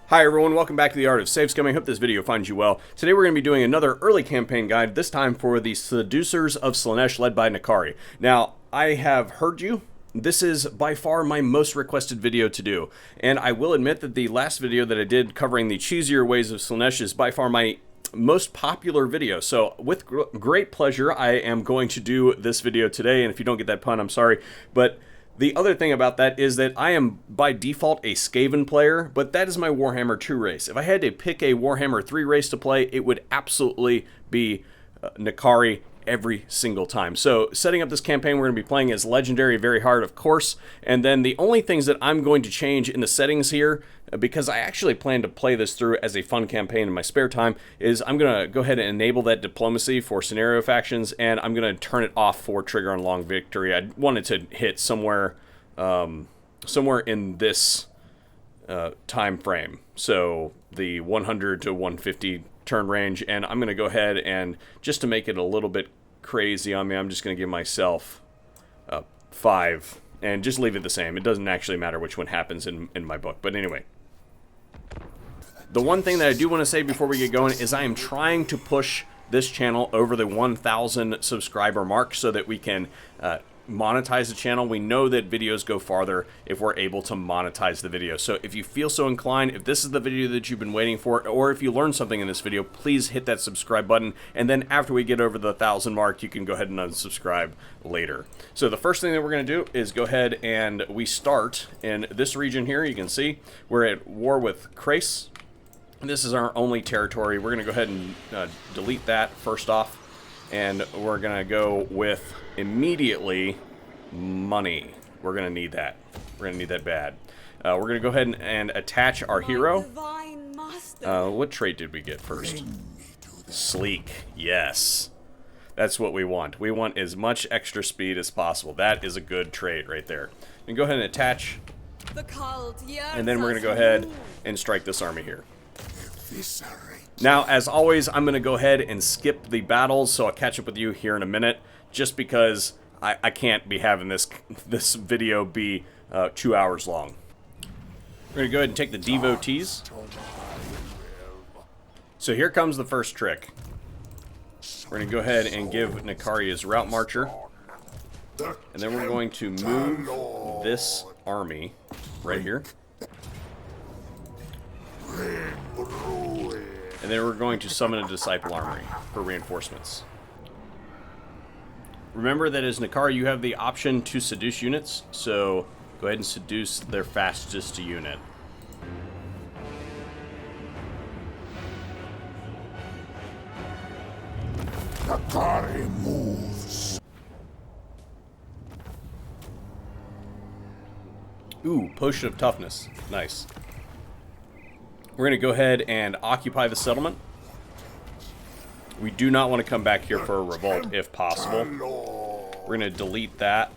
Hi everyone, welcome back to the Art of Save Scumming. Hope this video finds you well. Today we're going to be doing another early campaign guide, this time for the Seducers of Slaanesh led by Nakari. Now, I have heard you. This is by far my most requested video to do. And I will admit that the last video that I did covering the cheesier ways of Slaanesh is by far my most popular video. So with great pleasure, I am going to do this video today. And if you don't get that pun, I'm sorry. But the other thing about that is that I am, by default, a Skaven player, but that is my Warhammer 2 race. If I had to pick a Warhammer 3 race to play, it would absolutely be Nakari every single time. So, setting up this campaign, we're going to be playing as Legendary Very Hard, of course, and then the only things that I'm going to change in the settings here, because I actually plan to play this through as a fun campaign in my spare time, is I'm going to go ahead and enable that diplomacy for scenario factions, and I'm going to turn it off for trigger on long victory. I wanted to hit somewhere in this time frame, so the 100 to 150 turn range, and I'm going to go ahead and, just to make it a little bit crazy on me, I'm just going to give myself 5 and just leave it the same. It doesn't actually matter which one happens in my book, but anyway. The one thing that I do want to say before we get going is I am trying to push this channel over the 1,000 subscriber mark so that we can monetize the channel. We know that videos go farther if we're able to monetize the video. So if you feel so inclined, if this is the video that you've been waiting for, or if you learned something in this video, please hit that subscribe button. And then after we get over the 1,000 mark, you can go ahead and unsubscribe later. So the first thing that we're going to do is go ahead and we start in this region here. You can see we're at war with Krace. This is our only territory. We're going to go ahead and delete that first off. And we're going to go with immediately money. We're going to need that. We're going to need that bad. We're going to go ahead and attach our hero. What trait did we get first? Sleek. Yes. That's what we want. We want as much extra speed as possible. That is a good trait right there. And go ahead and attach. And then we're going to go ahead and strike this army here. Now, as always, I'm going to go ahead and skip the battles, so I'll catch up with you here in a minute, just because I can't be having this video be 2 hours long. We're going to go ahead and take the devotees. So here comes the first trick. We're going to go ahead and give Nakari his route marcher. And then we're going to move this army right here. And then we're going to summon a Disciple Army for reinforcements. Remember that as Nakari, you have the option to seduce units, so go ahead and seduce their fastest unit. Nakari moves. Ooh, Potion of Toughness. Nice. We're going to go ahead and occupy the settlement. We do not want to come back here for a revolt if possible. We're going to delete that.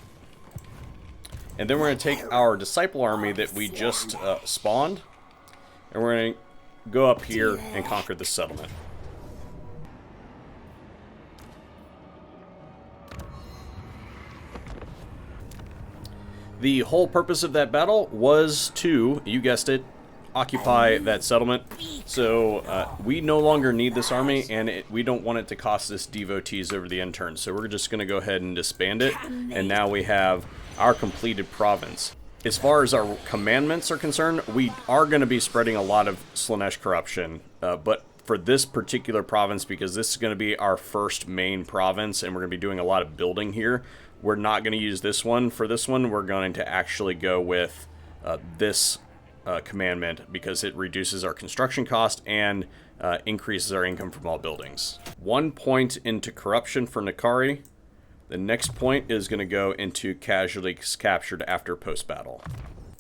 And then we're going to take our Disciple Army that we just spawned. And we're going to go up here and conquer the settlement. The whole purpose of that battle was to, you guessed it, occupy that settlement. So we no longer need this army, and we don't want it to cost us devotees over the end turn. So we're just going to go ahead and disband it, and now we have our completed province. As far as our commandments are concerned, we are going to be spreading a lot of Slaanesh corruption, but for this particular province, because this is going to be our first main province, and we're going to be doing a lot of building here, we're not going to use this one. For this one, we're going to actually go with this commandment, because it reduces our construction cost and increases our income from all buildings. 1 point into corruption for Nakari. The next point is going to go into casualties captured after post-battle.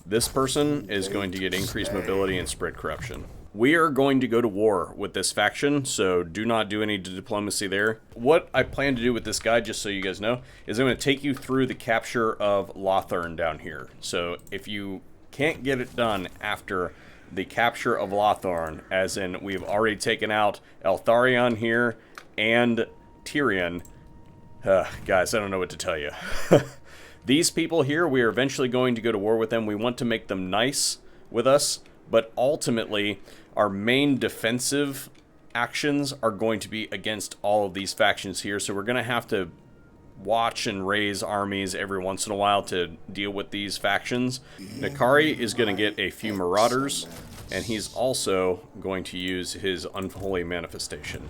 This person is going to get increased mobility and spread corruption. We are going to go to war with this faction, so do not do any diplomacy there. What I plan to do with this guide, just so you guys know, is I'm going to take you through the capture of Lothern down here. So if you can't get it done after the capture of Lothern, as in we've already taken out Eltharion here and Tyrion, guys, I don't know what to tell you. These people here, we are eventually going to go to war with them. We want to make them nice with us, But ultimately, our main defensive actions are going to be against all of these factions here, so we're going to have to watch and raise armies every once in a while to deal with these factions. Nakari is going to get a few marauders, and he's also going to use his unholy manifestation.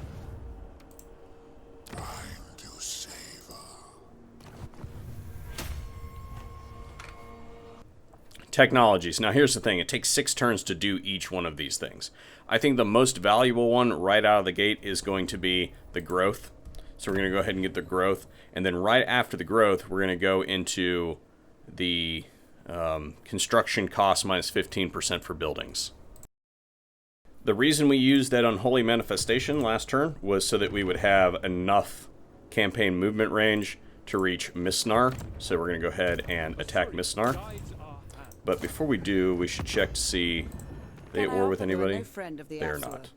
Technologies. Now here's the thing, it takes 6 turns to do each one of these things. I think the most valuable one right out of the gate is going to be the growth. So we're going to go ahead and get the growth, and then right after the growth we're going to go into the construction cost minus 15% for buildings. The reason we used that unholy manifestation last turn was so that we would have enough campaign movement range to reach Misnar. So we're going to go ahead and attack Misnar. But before we do, we should check to see they at war with anybody. They are not.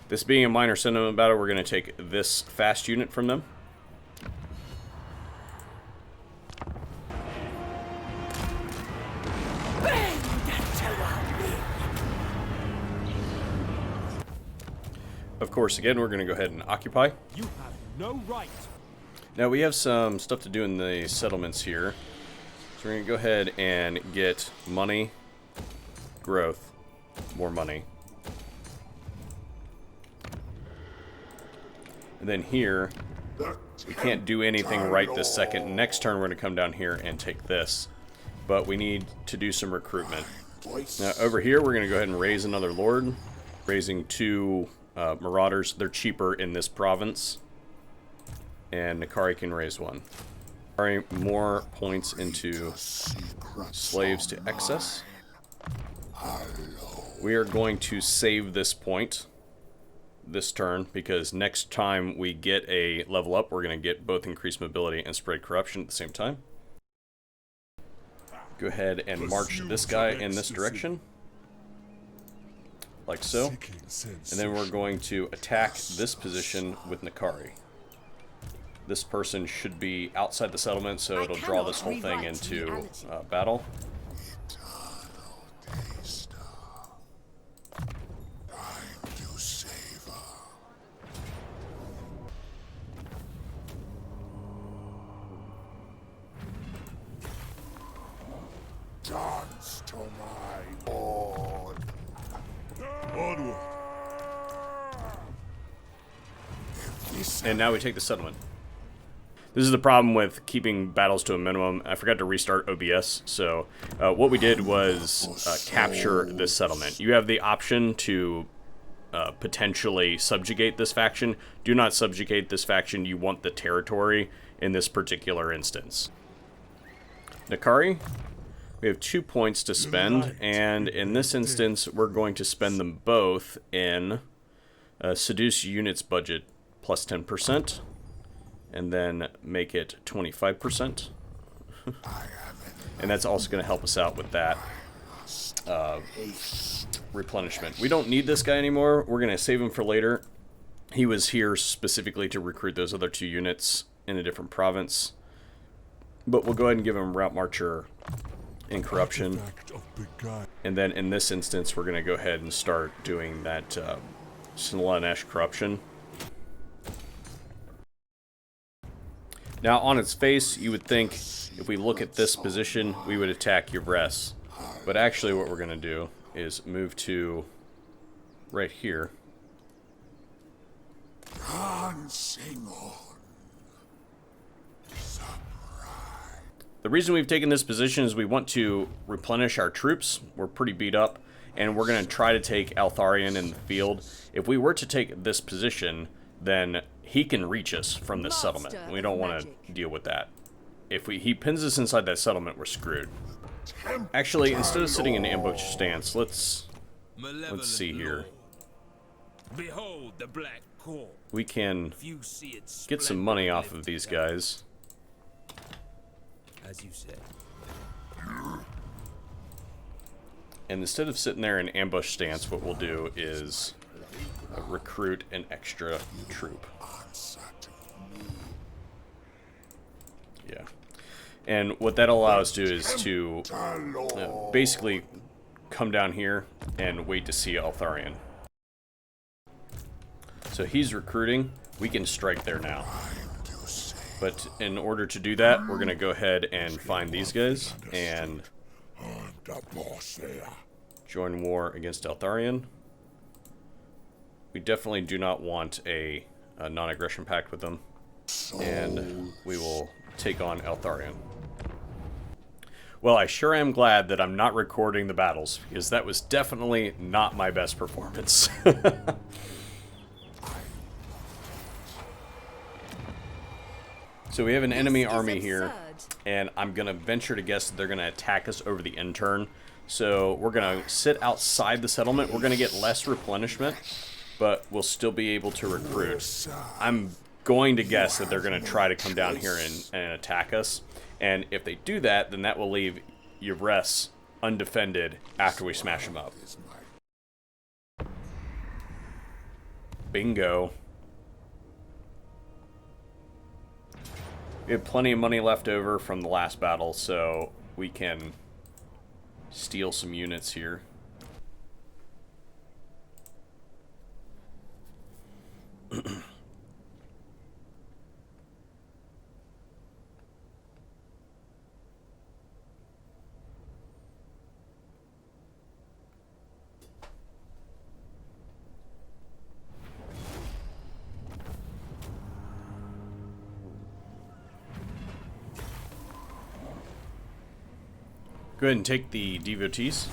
This being a minor sentiment battle, we're going to take this fast unit from them. Of course, again, we're going to go ahead and occupy. You have no right. Now, we have some stuff to do in the settlements here. So we're going to go ahead and get money, growth, more money. And then here, we can't do anything right this second. Next turn, we're going to come down here and take this. But we need to do some recruitment. Now, over here, we're going to go ahead and raise another lord. Raising 2 marauders. They're cheaper in this province. And Nakari can raise 1. More points into slaves to excess. We are going to save this point this turn, because next time we get a level up, we're going to get both increased mobility and spread corruption at the same time. Go ahead and march this guy in this direction, like so. And then we're going to attack this position with Nakari. This person should be outside the settlement, so it'll draw this whole thing into battle. Dance to my lord. Onward. And now we take the settlement. This is the problem with keeping battles to a minimum. I forgot to restart OBS, so what we did was capture this settlement. You have the option to potentially subjugate this faction. Do not subjugate this faction. You want the territory in this particular instance. Nakari, we have 2 points to spend, and in this instance, we're going to spend them both in Seduce Units budget plus 10%. And then make it 25%. And that's also going to help us out with that replenishment. We don't need this guy anymore. We're going to save him for later. He was here specifically to recruit those other 2 units in a different province. But we'll go ahead and give him Route Marcher and Corruption. And then in this instance, we're going to go ahead and start doing that Slaanesh Corruption. Now, on its face, you would think, if we look at this position, we would attack Yvres. But actually what we're going to do is move to right here. The reason we've taken this position is we want to replenish our troops. We're pretty beat up, and we're going to try to take Eltharion in the field. If we were to take this position, then he can reach us from this settlement. We don't want to deal with that. If he pins us inside that settlement, we're screwed. Actually, instead of sitting in ambush stance, let's see here. Behold the black core. We can get some money off of these guys. As you said. And instead of sitting there in ambush stance, what we'll do is recruit an extra troop. Yeah. And what that allows us to do is to basically come down here and wait to see Eltharion. So he's recruiting. We can strike there now. But in order to do that, we're going to go ahead and find these guys and join war against Eltharion. We definitely do not want a non-aggression pact with them. And we will take on Eltharion. Well, I sure am glad that I'm not recording the battles, because that was definitely not my best performance. So we have an enemy army here, and I'm going to venture to guess that they're going to attack us over the end turn. So we're going to sit outside the settlement. We're going to get less replenishment, but we'll still be able to recruit. I'm going to guess that they're going to try to come down here and attack us. And if they do that, then that will leave Yvres undefended after we smash them up. Bingo. We have plenty of money left over from the last battle, so we can steal some units here. Go ahead and take the devotees.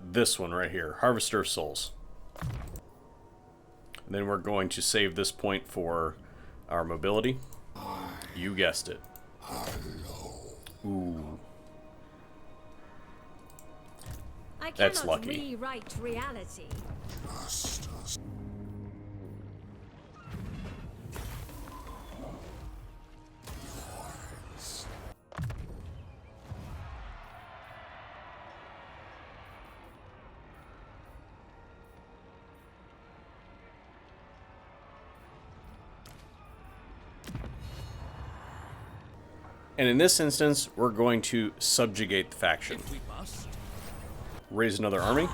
This one right here, Harvester of Souls. And then we're going to save this point for our mobility. You guessed it. Ooh. That's lucky. Rewrite reality. And in this instance, we're going to subjugate the faction. Raise another army.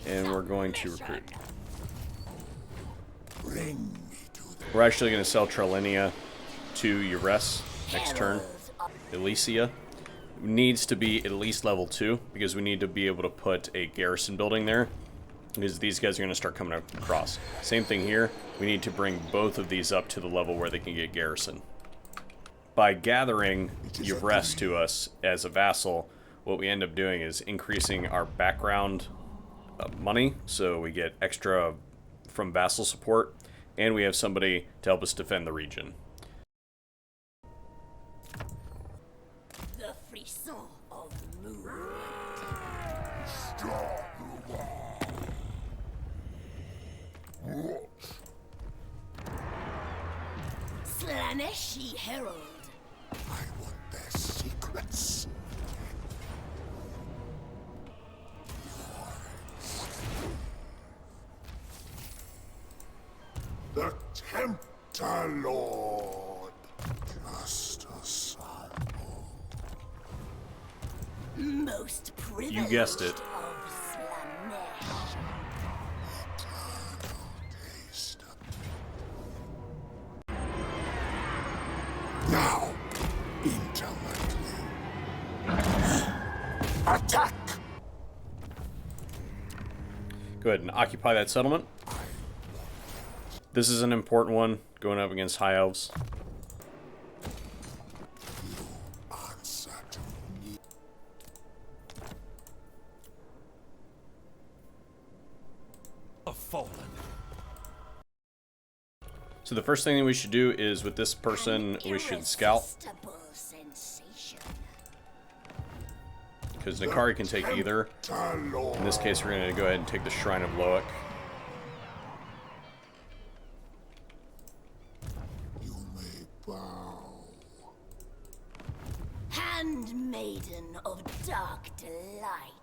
And we're going to recruit. We're actually going to sell Trelinia to Yvres next turn. Elysia needs to be at least level 2, because we need to be able to put a garrison building there, because these guys are going to start coming across. Same thing here. We need to bring both of these up to the level where they can get garrison. By gathering Yvres to us as a vassal, what we end up doing is increasing our background money, so we get extra from vassal support, and we have somebody to help us defend the region. The frisson of movement. Slaanesh Herald. I want their secrets. The Tempter Lord. Just a sample. Most privileged. You guessed it. Of Slaanesh. Taste. Now, intimately. Attack! Go ahead and occupy that settlement. This is an important one, going up against High Elves. Answer to me. A fallen. So the first thing that we should do is, with this person, we should scout, Irresistible sensation. because Nakari can take either. In this case, we're going to go ahead and take the Shrine of Loic. You may bow. Handmaiden of dark delight.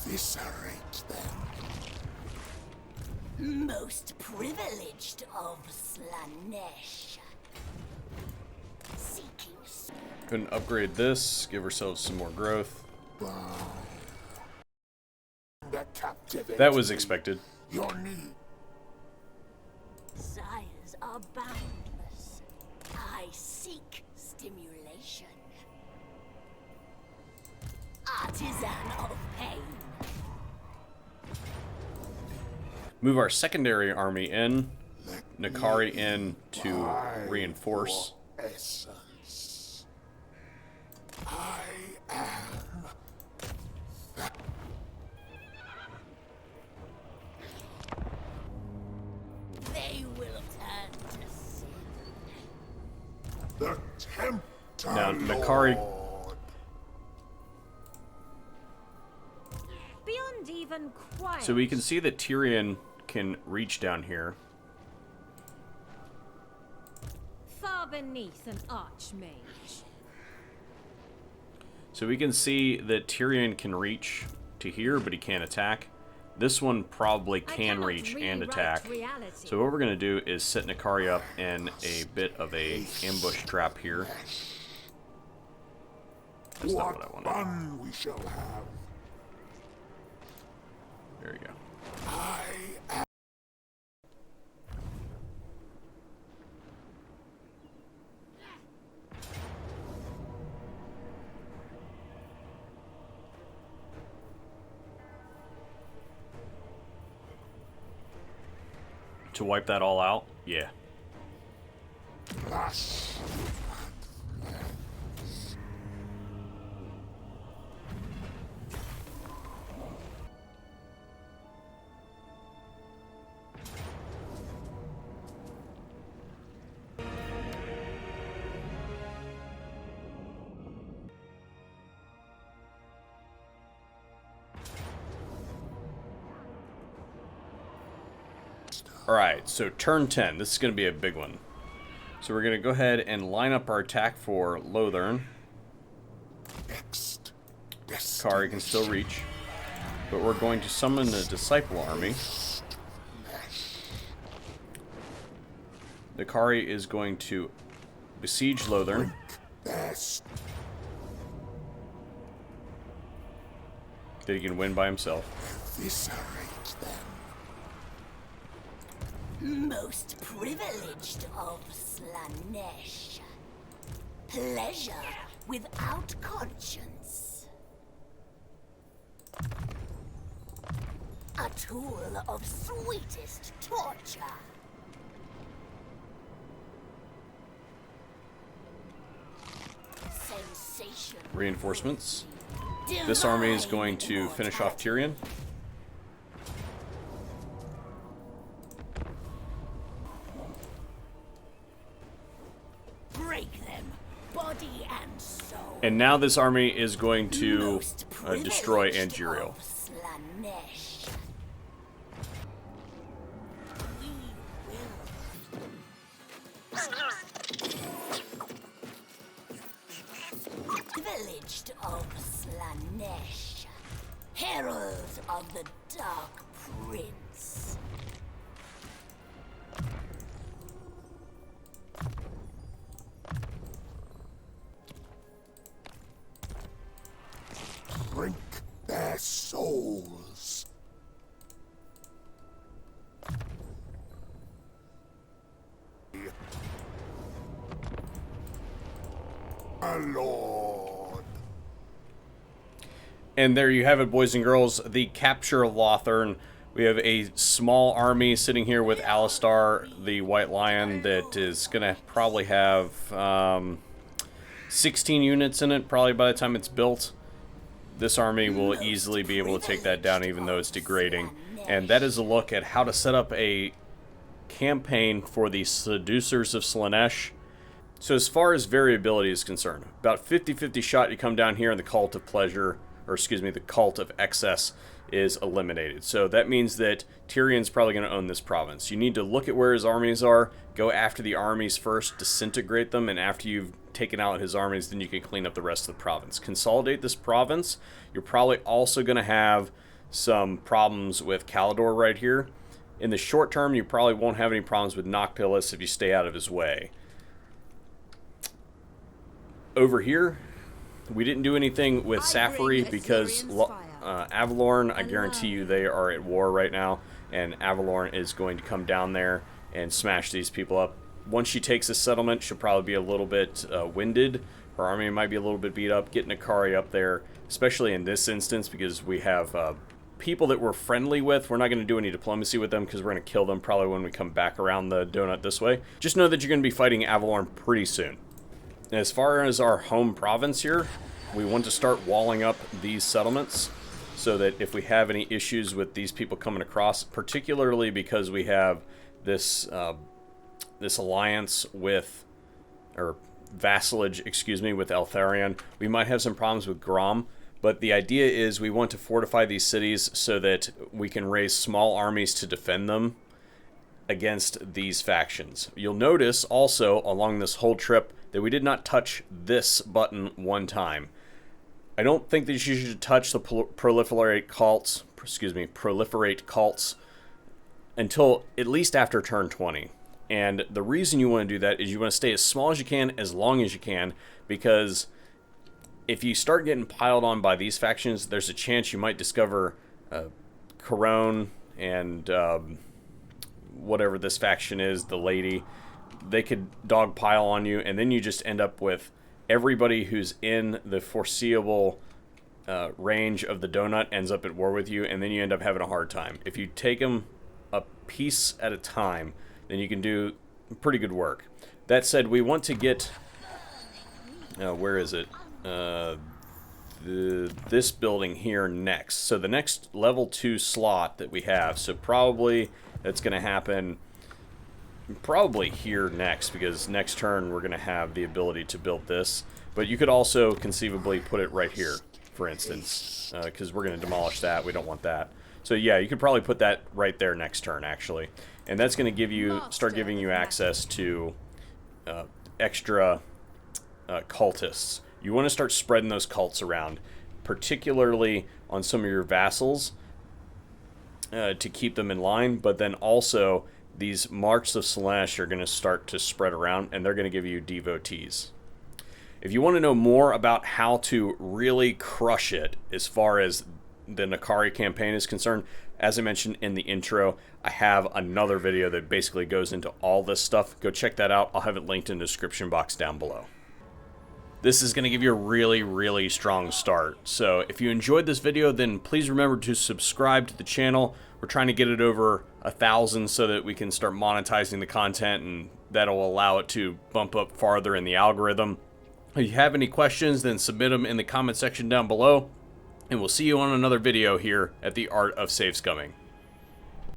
Eviscerate them. Most privileged of Slaanesh. And upgrade this, give ourselves some more growth. That was expected. Your need. Desires are boundless. I seek stimulation. Artisan of pain. Move our secondary army in. Nakari in to reinforce. Essence. I am. They will turn to sin. The Tempter Now, Nakari. Lord. Beyond even quiet. So we can see that Tyrion can reach down here. Far beneath an archmage. So we can see that Tyrion can reach to here, but he can't attack. This one probably I can cannot reach and rewrite attack. reality. So what we're going to do is set Nakari up in a bit of a ambush trap here. That's not what I What wanted. fun we shall have. There you go. I am. To wipe that all out? Yeah. Flesh. Alright, so turn 10. This is going to be a big one. So we're going to go ahead and line up our attack for Lothern. Next. Kari can still reach. But we're going to summon the Disciple Army. The Kari is going to besiege Lothern. Best. That he can win by himself. Eviscerate them. Most privileged of Slaanesh. Pleasure without conscience. A tool of sweetest torture. Sensation. Reinforcements. This army is going to finish off Tyrion. Break them, body and soul. And now this army is going to Most destroy privileged Angerial. of Slaanesh. We will. Privileged of Slaanesh. Herald of the Dark Prince. Drink their souls. My lord. And there you have it, boys and girls. The capture of Lothern. We have a small army sitting here with Alistar, the White Lion, that is going to probably have 16 units in it, probably by the time it's built. This army will easily be able to take that down, even though it's degrading. And that is a look at how to set up a campaign for the Seducers of Slaanesh. So as far as variability is concerned, about 50-50 shot you come down here and the Cult of Pleasure, or excuse me, the Cult of Excess is eliminated. So that means that Tyrion's probably going to own this province. You need to look at where his armies are, go after the armies first, disintegrate them, and after you've taken out his armies, then you can clean up the rest of the province. Consolidate this province. You're probably also going to have some problems with Calidor right here. In the short term, you probably won't have any problems with Noctilus if you stay out of his way. Over here, we didn't do anything with Safari because Avalorn, I guarantee you they are at war right now, and Avalorn is going to come down there and smash these people up. Once she takes this settlement, she'll probably be a little bit winded. Her army might be a little bit beat up. Get Nakari up there, especially in this instance, because we have people that we're friendly with. We're not going to do any diplomacy with them because we're going to kill them probably when we come back around the donut this way. Just know that you're going to be fighting Avalorn pretty soon. As far as our home province here, we want to start walling up these settlements so that if we have any issues with these people coming across, particularly because we have this this alliance with, or vassalage, excuse me, with Eltharion, we might have some problems with Grom, but the idea is we want to fortify these cities so that we can raise small armies to defend them against these factions. You'll notice also along this whole trip that we did not touch this button one time. I don't think that you should touch the proliferate cults until at least after turn 20. And the reason you want to do that is you want to stay as small as you can, as long as you can, because if you start getting piled on by these factions, there's a chance you might discover Corone and whatever this faction is, the lady. They could dogpile on you, and then you just end up with everybody who's in the foreseeable range of the donut ends up at war with you, and then you end up having a hard time. If you take them a piece at a time, then you can do pretty good work. That said, we want to get... where is it? This building here next. So the next level 2 slot that we have, so probably that's going to happen probably here next, because next turn we're going to have the ability to build this. But you could also conceivably put it right here, for instance, because we're going to demolish that. We don't want that. So yeah, you could probably put that right there next turn, actually. And that's going to give you, start giving you access to extra cultists. You want to start spreading those cults around, particularly on some of your vassals, to keep them in line. But then also, these marks of Slaanesh are going to start to spread around, and they're going to give you devotees. If you want to know more about how to really crush it as far as the Nakari campaign is concerned, as I mentioned in the intro, I have another video that basically goes into all this stuff. Go check that out. I'll have it linked in the description box down below. This is going to give you a really, really strong start. So if you enjoyed this video, then please remember to subscribe to the channel. We're trying to get it over 1,000 so that we can start monetizing the content, and that'll allow it to bump up farther in the algorithm. If you have any questions, then submit them in the comment section down below. And we'll see you on another video here at the Art of Save Scumming.